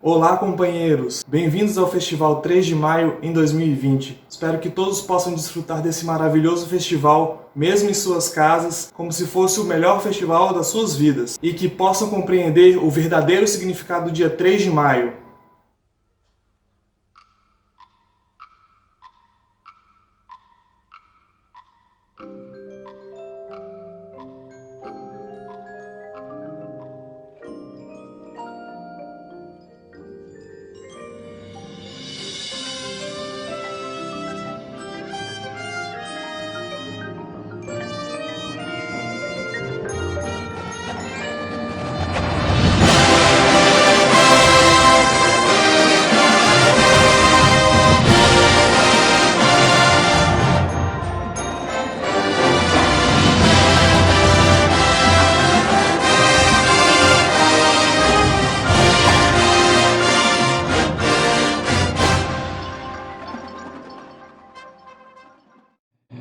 Olá, companheiros! Bem-vindos ao Festival 3 de Maio em 2020. Espero que todos possam desfrutar desse maravilhoso festival, mesmo em suas casas, como se fosse o melhor festival das suas vidas, e que possam compreender o verdadeiro significado do dia 3 de maio.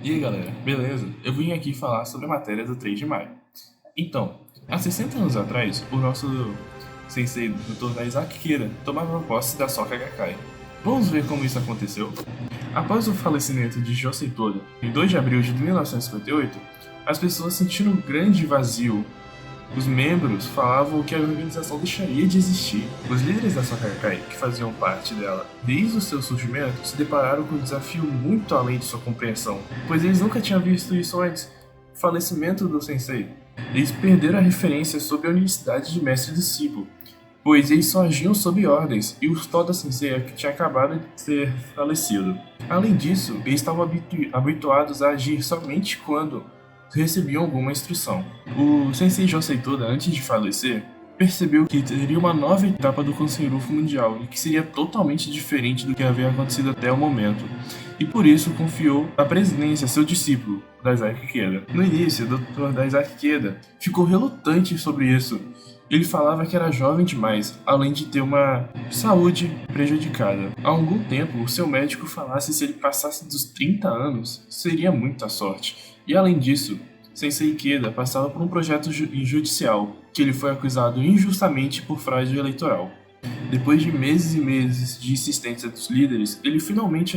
E aí galera, beleza? Eu vim aqui falar sobre a matéria do 3 de maio. Então, há 60 anos atrás, o nosso sensei Dr. Isaac Kira tomava posse da Soka Gakkai. Vamos ver como isso aconteceu? Após o falecimento de Josei Toda, em 2 de abril de 1958, as pessoas sentiram um grande vazio. Os membros falavam que a organização deixaria de existir. Os líderes da Soka Gakkai, que faziam parte dela desde o seu surgimento, se depararam com um desafio muito além de sua compreensão, pois eles nunca tinham visto isso antes. O falecimento do sensei. Eles perderam a referência sobre a unicidade de mestre e discípulo, pois eles só agiam sob ordens e o Toda Sensei tinha acabado de ser falecido. Além disso, eles estavam habituados a agir somente quando recebiam alguma instrução. O Sensei Josei Toda, antes de falecer, percebeu que teria uma nova etapa do Kosen-Rufu mundial e que seria totalmente diferente do que havia acontecido até o momento, e por isso confiou a presidência a seu discípulo, Daisaki Ikeda. No início, o Dr. Daisaki Ikeda ficou relutante sobre isso. Ele falava que era jovem demais, além de ter uma saúde prejudicada. Há algum tempo, o seu médico falasse que se ele passasse dos 30 anos, seria muita sorte. E além disso, Sensei Ikeda passava por um projeto judicial, que ele foi acusado injustamente por fraude eleitoral. Depois de meses e meses de insistência dos líderes, ele finalmente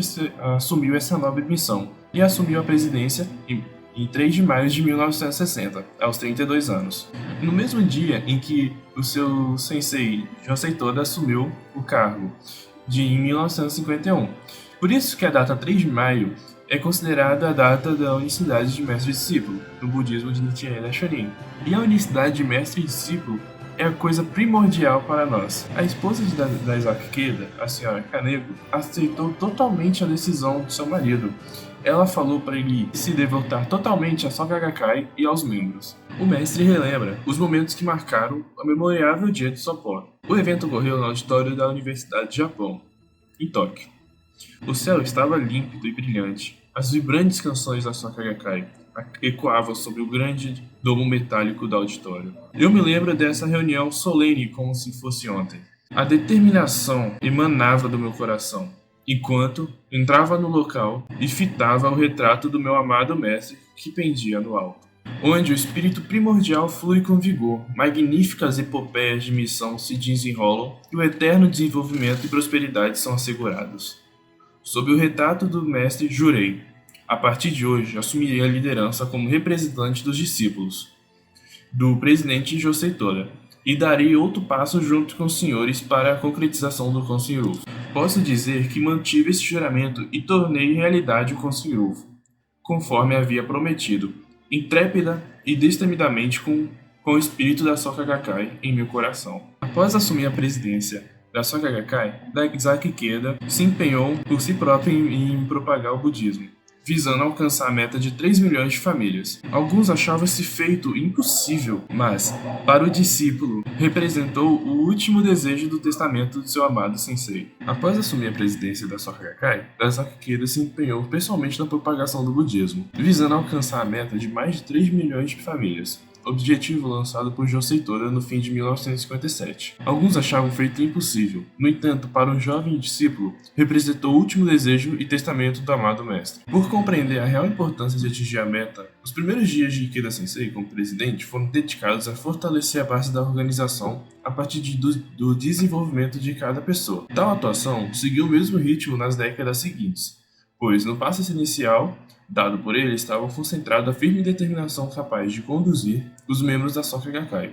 assumiu essa nobre missão e assumiu a presidência em 3 de maio de 1960, aos 32 anos. No mesmo dia em que o seu sensei Josei Toda assumiu o cargo, em 1951. Por isso que a data 3 de maio é considerada a data da unicidade de mestre e discípulo, no budismo de Nichiren Daishonin. E a unicidade de mestre e discípulo é a coisa primordial para nós. A esposa de Daisaki Ikeda, a senhora Kaneko, aceitou totalmente a decisão do seu marido. Ela falou para ele se devotar totalmente a Soka Gakkai e aos membros. O mestre relembra os momentos que marcaram o memorável dia de sua posse. O evento ocorreu no auditório da Universidade de Japão, em Tóquio. O céu estava límpido e brilhante. As vibrantes canções da Soka Gakkai ecoavam sobre o grande domo metálico do auditório. Eu me lembro dessa reunião solene como se fosse ontem. A determinação emanava do meu coração, enquanto entrava no local e fitava o retrato do meu amado mestre que pendia no alto, onde o espírito primordial flui com vigor, magníficas epopeias de missão se desenrolam e o eterno desenvolvimento e prosperidade são assegurados. Sob o retrato do mestre, jurei: a partir de hoje assumirei a liderança como representante dos discípulos do presidente Josei Toda e darei outro passo junto com os senhores para a concretização do Kosen-Rufu. Posso dizer que mantive esse juramento e tornei realidade o Kosen-Rufu, conforme havia prometido, intrépida e destemidamente com o espírito da Soka Gakkai em meu coração. Após assumir a presidência da Soka Gakkai, Daisaki Ikeda se empenhou por si próprio em propagar o budismo, visando alcançar a meta de 3 milhões de famílias. Alguns achavam esse feito impossível, mas, para o discípulo, representou o último desejo do testamento de seu amado sensei. Após assumir a presidência da Soka Gakkai, Daisaki Ikeda se empenhou pessoalmente na propagação do budismo, visando alcançar a meta de mais de 3 milhões de famílias. objetivo lançado por Josei Toda no fim de 1957. Alguns achavam o feito impossível. No entanto, para um jovem discípulo, representou o último desejo e testamento do amado mestre. Por compreender a real importância de atingir a meta, os primeiros dias de Ikeda Sensei como presidente foram dedicados a fortalecer a base da organização a partir do desenvolvimento de cada pessoa. Tal atuação seguiu o mesmo ritmo nas décadas seguintes, pois no passo inicial dado por ele estava concentrado a firme determinação capaz de conduzir os membros da Soka Gakkai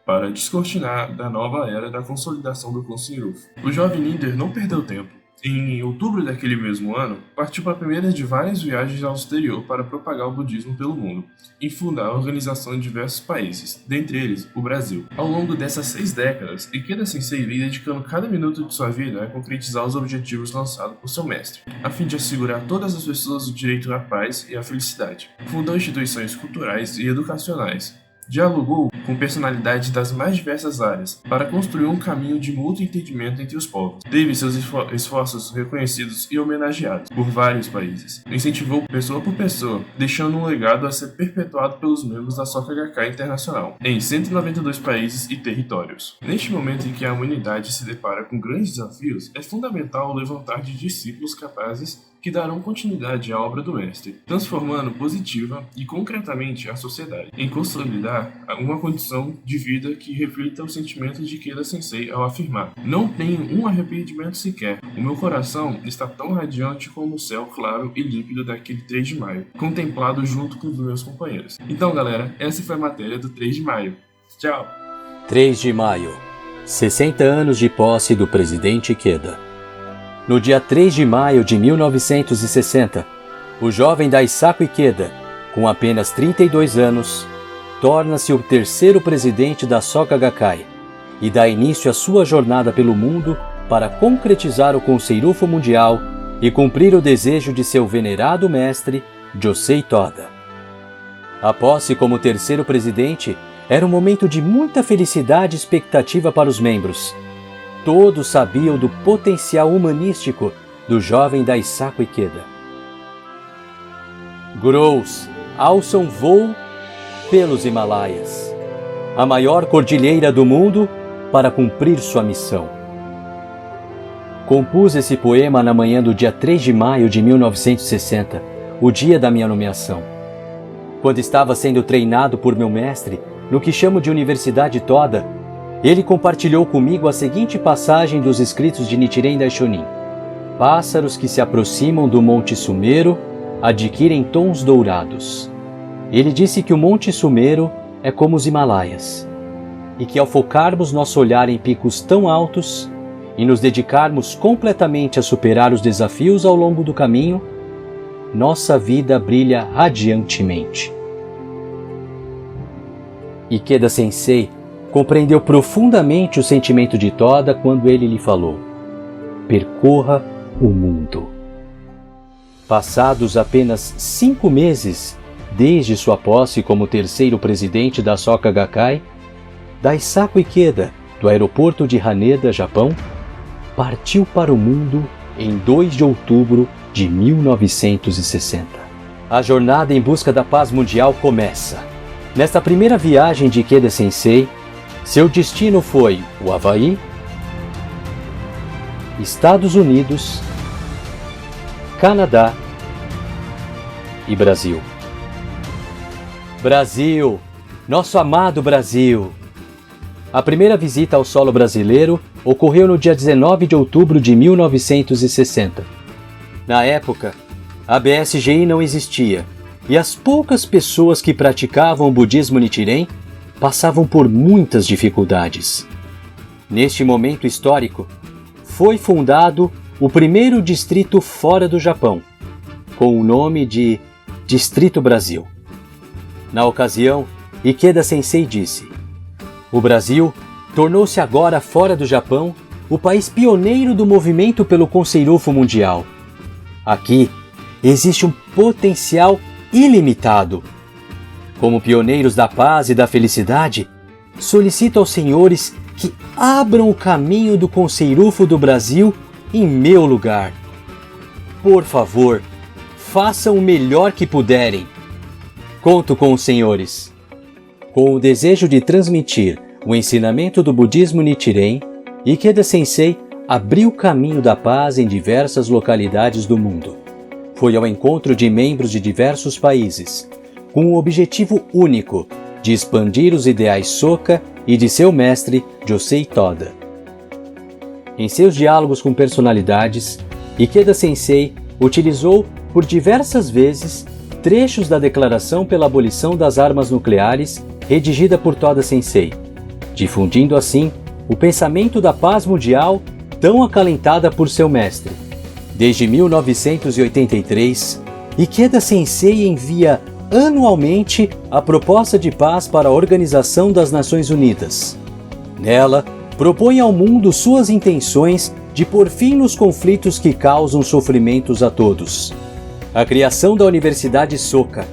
para descortinar da nova era da consolidação do Kosen-Rufu. O jovem líder não perdeu tempo. Em outubro daquele mesmo ano, partiu para a primeira de várias viagens ao exterior para propagar o budismo pelo mundo e fundar a organização em diversos países, dentre eles o Brasil. Ao longo dessas 6 décadas, Ikeda Sensei vem dedicando cada minuto de sua vida a concretizar os objetivos lançados por seu mestre, a fim de assegurar a todas as pessoas o direito à paz e à felicidade. Fundou instituições culturais e educacionais. Dialogou com personalidades das mais diversas áreas para construir um caminho de mútuo entendimento entre os povos. Teve seus esforços reconhecidos e homenageados por vários países. Incentivou pessoa por pessoa, deixando um legado a ser perpetuado pelos membros da Soka Gakkai Internacional em 192 países e territórios. Neste momento em que a humanidade se depara com grandes desafios, é fundamental o levantar de discípulos capazes que darão continuidade à obra do mestre, transformando positiva e concretamente a sociedade, em consolidar uma condição de vida que reflita o sentimento de Ikeda Sensei ao afirmar: não tenho um arrependimento sequer, o meu coração está tão radiante como o céu claro e límpido daquele 3 de maio, contemplado junto com os meus companheiros. Então galera, essa foi a matéria do 3 de maio. Tchau! 3 de maio, 60 anos de posse do presidente Ikeda. No dia 3 de maio de 1960, o jovem Daisaku Ikeda, com apenas 32 anos, torna-se o terceiro presidente da Soka Gakkai e dá início à sua jornada pelo mundo para concretizar o Kosen-Rufu mundial e cumprir o desejo de seu venerado mestre, Josei Toda. A posse como terceiro presidente era um momento de muita felicidade e expectativa para os membros. Todos sabiam do potencial humanístico do jovem Daisaku Ikeda. Grous alçam voo pelos Himalaias, a maior cordilheira do mundo, para cumprir sua missão. Compus esse poema na manhã do dia 3 de maio de 1960, o dia da minha nomeação. Quando estava sendo treinado por meu mestre no que chamo de Universidade Toda, ele compartilhou comigo a seguinte passagem dos escritos de Nichiren Daishonin: pássaros que se aproximam do Monte Sumeru adquirem tons dourados. Ele disse que o Monte Sumeru é como os Himalaias, e que ao focarmos nosso olhar em picos tão altos e nos dedicarmos completamente a superar os desafios ao longo do caminho, nossa vida brilha radiantemente. Ikeda Sensei compreendeu profundamente o sentimento de Toda quando ele lhe falou: percorra o mundo. Passados apenas 5 meses desde sua posse como terceiro presidente da Soka Gakkai, Daisaku Ikeda, do aeroporto de Haneda, Japão, partiu para o mundo em 2 de outubro de 1960. A jornada em busca da paz mundial começa. Nesta primeira viagem de Ikeda Sensei, seu destino foi o Havaí, Estados Unidos, Canadá e Brasil. Brasil, nosso amado Brasil! A primeira visita ao solo brasileiro ocorreu no dia 19 de outubro de 1960. Na época, a BSGI não existia e as poucas pessoas que praticavam o budismo Nichiren passavam por muitas dificuldades. Neste momento histórico, foi fundado o primeiro distrito fora do Japão, com o nome de Distrito Brasil. Na ocasião, Ikeda Sensei disse: o Brasil tornou-se agora, fora do Japão, o país pioneiro do movimento pelo Kosen-Rufu mundial. Aqui existe um potencial ilimitado. Como pioneiros da paz e da felicidade, solicito aos senhores que abram o caminho do Kosen-Rufu do Brasil em meu lugar. Por favor, façam o melhor que puderem. Conto com os senhores. Com o desejo de transmitir o ensinamento do budismo Nichiren, Ikeda Sensei abriu o caminho da paz em diversas localidades do mundo. Foi ao encontro de membros de diversos países, com o objetivo único de expandir os ideais Soka e de seu mestre Josei Toda. Em seus diálogos com personalidades, Ikeda Sensei utilizou por diversas vezes trechos da Declaração pela Abolição das Armas Nucleares redigida por Toda Sensei, difundindo assim o pensamento da paz mundial tão acalentada por seu mestre. Desde 1983, Ikeda Sensei envia anualmente a proposta de paz para a Organização das Nações Unidas. Nela, propõe ao mundo suas intenções de pôr fim nos conflitos que causam sofrimentos a todos. A criação da Universidade Soka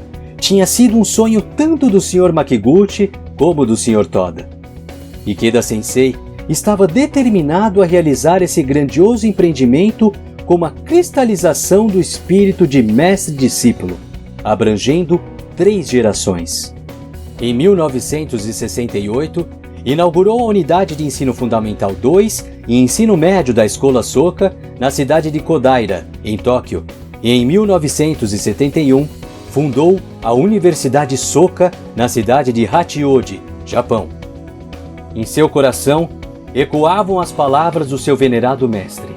tinha sido um sonho tanto do Sr. Makiguchi como do Sr. Toda. Ikeda Sensei estava determinado a realizar esse grandioso empreendimento como a cristalização do espírito de mestre-discípulo, abrangendo 3 gerações. Em 1968, inaugurou a Unidade de Ensino Fundamental 2 e Ensino Médio da Escola Soka na cidade de Kodaira, em Tóquio, e em 1971 fundou a Universidade Soka na cidade de Hachioji, Japão. Em seu coração ecoavam as palavras do seu venerado mestre: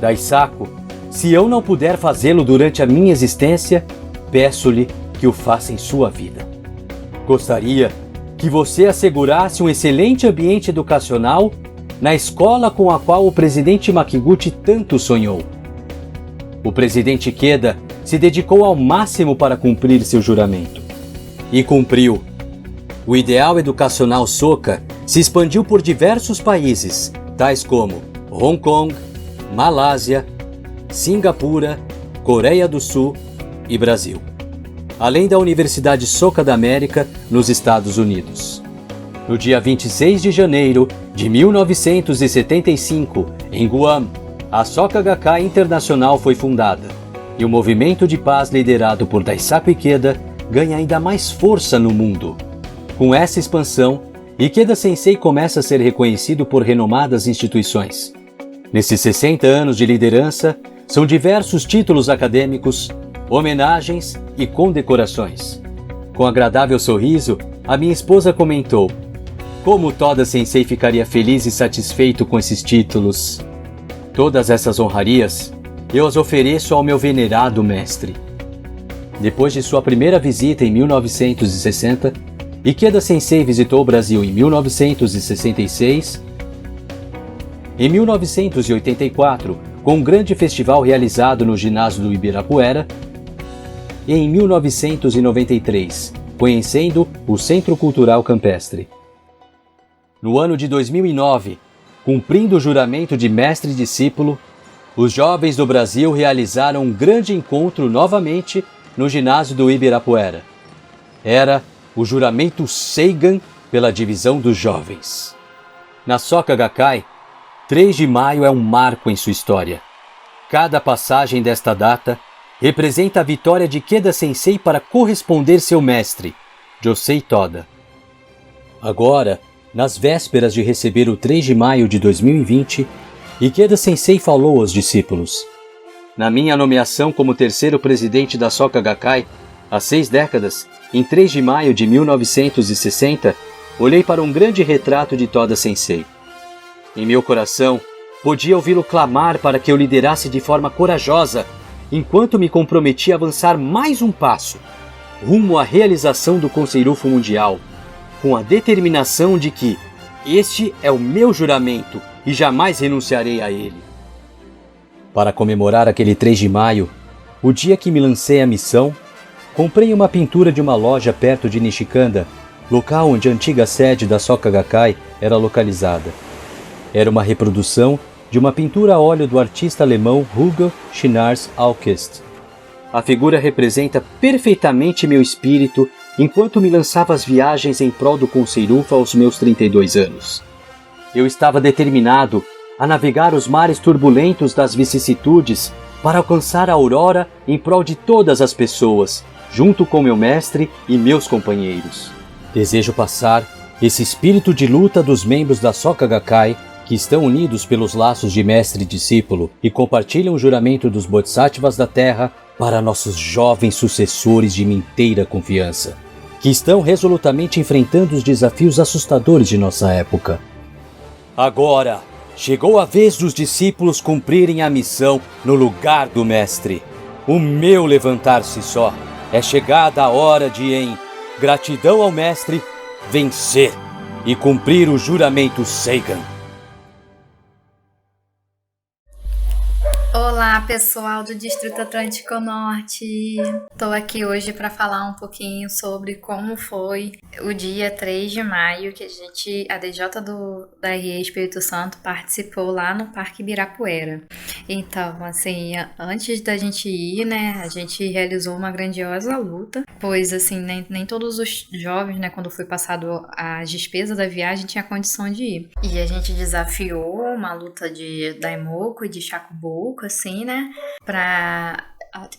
Daisaku, se eu não puder fazê-lo durante a minha existência, peço-lhe que o faça em sua vida. Gostaria que você assegurasse um excelente ambiente educacional na escola com a qual o presidente Makiguchi tanto sonhou. O presidente Ikeda se dedicou ao máximo para cumprir seu juramento. E cumpriu. O ideal educacional Soka se expandiu por diversos países, tais como Hong Kong, Malásia, Singapura, Coreia do Sul e Brasil, além da Universidade Soka da América, nos Estados Unidos. No dia 26 de janeiro de 1975, em Guam, a Soka Gakkai Internacional foi fundada, e o movimento de paz liderado por Daisaku Ikeda ganha ainda mais força no mundo. Com essa expansão, Ikeda Sensei começa a ser reconhecido por renomadas instituições. Nesses 60 anos de liderança, são diversos títulos acadêmicos, homenagens e condecorações. Com agradável sorriso, a minha esposa comentou: como Toda Sensei ficaria feliz e satisfeito com esses títulos. Todas essas honrarias eu as ofereço ao meu venerado mestre. Depois de sua primeira visita em 1960, Ikeda Sensei visitou o Brasil em 1966. Em 1984, com um grande festival realizado no ginásio do Ibirapuera, e em 1993, conhecendo o Centro Cultural Campestre. No ano de 2009, cumprindo o juramento de mestre e discípulo, os jovens do Brasil realizaram um grande encontro novamente no ginásio do Ibirapuera. Era o juramento Seigan pela divisão dos jovens. Na Soka Gakkai, 3 de maio é um marco em sua história. Cada passagem desta data representa a vitória de Ikeda Sensei para corresponder seu mestre, Josei Toda. Agora, nas vésperas de receber o 3 de maio de 2020, Ikeda Sensei falou aos discípulos: na minha nomeação como terceiro presidente da Soka Gakkai, há 6 décadas, em 3 de maio de 1960, olhei para um grande retrato de Toda Sensei. Em meu coração, podia ouvi-lo clamar para que eu liderasse de forma corajosa, enquanto me comprometi a avançar mais um passo, rumo à realização do Conceirufo Mundial, com a determinação de que este é o meu juramento e jamais renunciarei a ele. Para comemorar aquele 3 de maio, o dia que me lancei à missão, comprei uma pintura de uma loja perto de Nishikanda, local onde a antiga sede da Soka Gakkai era localizada. Era uma reprodução de uma pintura a óleo do artista alemão Hugo Schinars August. A figura representa perfeitamente meu espírito enquanto me lançava às viagens em prol do Conceirufo aos meus 32 anos. Eu estava determinado a navegar os mares turbulentos das vicissitudes para alcançar a aurora em prol de todas as pessoas, junto com meu mestre e meus companheiros. Desejo passar esse espírito de luta dos membros da Soka Gakkai, que estão unidos pelos laços de mestre e discípulo e compartilham o juramento dos Bodhisattvas da Terra, para nossos jovens sucessores de minha inteira confiança, que estão resolutamente enfrentando os desafios assustadores de nossa época. Agora, chegou a vez dos discípulos cumprirem a missão no lugar do mestre. O meu levantar-se só. É chegada a hora de, em gratidão ao mestre, vencer e cumprir o juramento Seigan. Olá, pessoal do Distrito Atlântico Norte. Estou aqui hoje para falar um pouquinho sobre como foi o dia 3 de maio que a DJ da RE Espírito Santo participou lá no Parque Ibirapuera. Então, assim, antes da gente ir, né, a gente realizou uma grandiosa luta, pois, assim, nem todos os jovens, né, quando foi passado as despesas da viagem, tinha condição de ir. E a gente desafiou uma luta de Daimoku e de Shakubuku, assim, né, para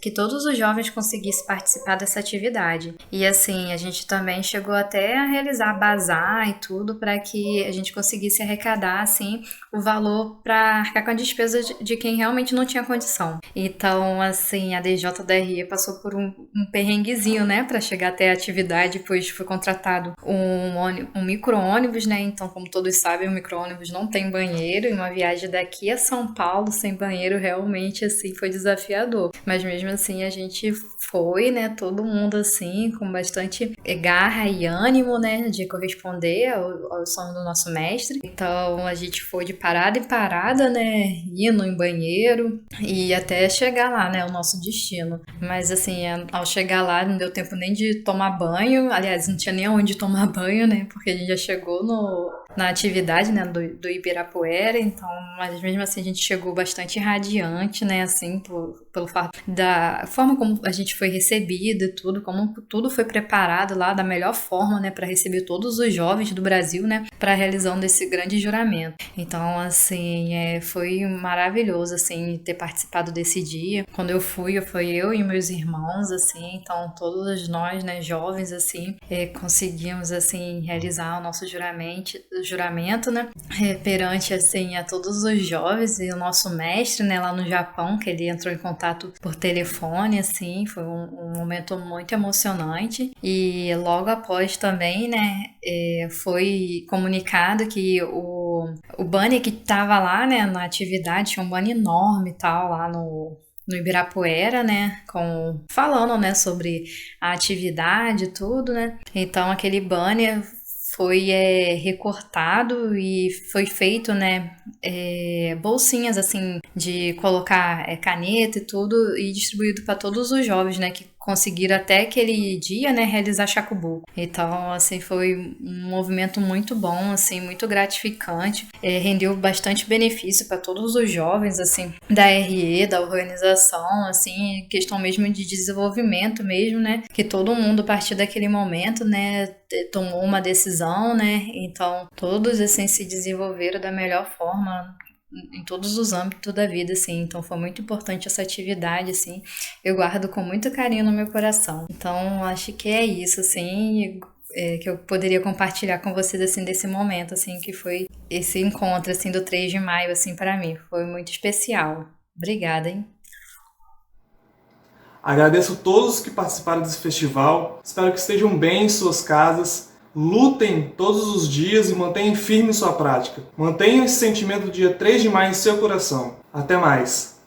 que todos os jovens conseguissem participar dessa atividade. E assim, a gente também chegou até a realizar bazar e tudo para que a gente conseguisse arrecadar, assim, o valor para arcar com a despesa de quem realmente não tinha condição. Então, assim, a DJ da RE passou por um perrenguezinho, né, para chegar até a atividade, pois foi contratado um micro-ônibus, né, então, como todos sabem, o micro-ônibus não tem banheiro, e uma viagem daqui a São Paulo sem banheiro realmente, assim, foi desafiador. Mas mesmo assim a gente foi, né, todo mundo assim, com bastante garra e ânimo, né, de corresponder ao sonho do nosso mestre. Então a gente foi de parada em parada, né, indo em banheiro e até chegar lá, né, o nosso destino. Mas assim, ao chegar lá não deu tempo nem de tomar banho, aliás, não tinha nem onde tomar banho, né, porque a gente já chegou na atividade, né, do Ibirapuera, então, mas mesmo assim a gente chegou bastante radiante, né, assim, pelo fato da forma como a gente foi recebido e tudo, como tudo foi preparado lá da melhor forma, né, para receber todos os jovens do Brasil, né, para a realização desse grande juramento. Então, assim, foi maravilhoso, assim, ter participado desse dia. Quando eu fui eu e meus irmãos, assim, então todos nós, né, jovens, assim, conseguimos, assim, realizar o nosso juramento, né, perante, assim, a todos os jovens e o nosso mestre, né, lá no Japão, que ele entrou em contato por telefone, assim, foi um momento muito emocionante. E logo após também, né, foi comunicado que o banner que estava lá, né, na atividade, tinha um banner enorme e tal, lá no Ibirapuera, né, falando, né, sobre a atividade e tudo, né. Então aquele banner foi recortado e foi feito, né, bolsinhas, assim, de colocar caneta e tudo, e distribuído para todos os jovens, né, que conseguiram até aquele dia, né, realizar Shakubuku. Então, assim, foi um movimento muito bom, assim, muito gratificante, rendeu bastante benefício para todos os jovens, assim, da RE, da organização, assim, questão mesmo de desenvolvimento mesmo, né, que todo mundo, a partir daquele momento, né, tomou uma decisão, né, então todos, assim, se desenvolveram da melhor forma em todos os âmbitos da vida, assim, então foi muito importante essa atividade, assim, eu guardo com muito carinho no meu coração. Então, acho que é isso, assim, que eu poderia compartilhar com vocês, assim, desse momento, assim, que foi esse encontro, assim, do 3 de maio, assim, para mim, foi muito especial. Obrigada, hein? Agradeço a todos que participaram desse festival, espero que estejam bem em suas casas. Lutem todos os dias e mantenham firme sua prática. Mantenham esse sentimento do dia 3 de maio em seu coração. Até mais!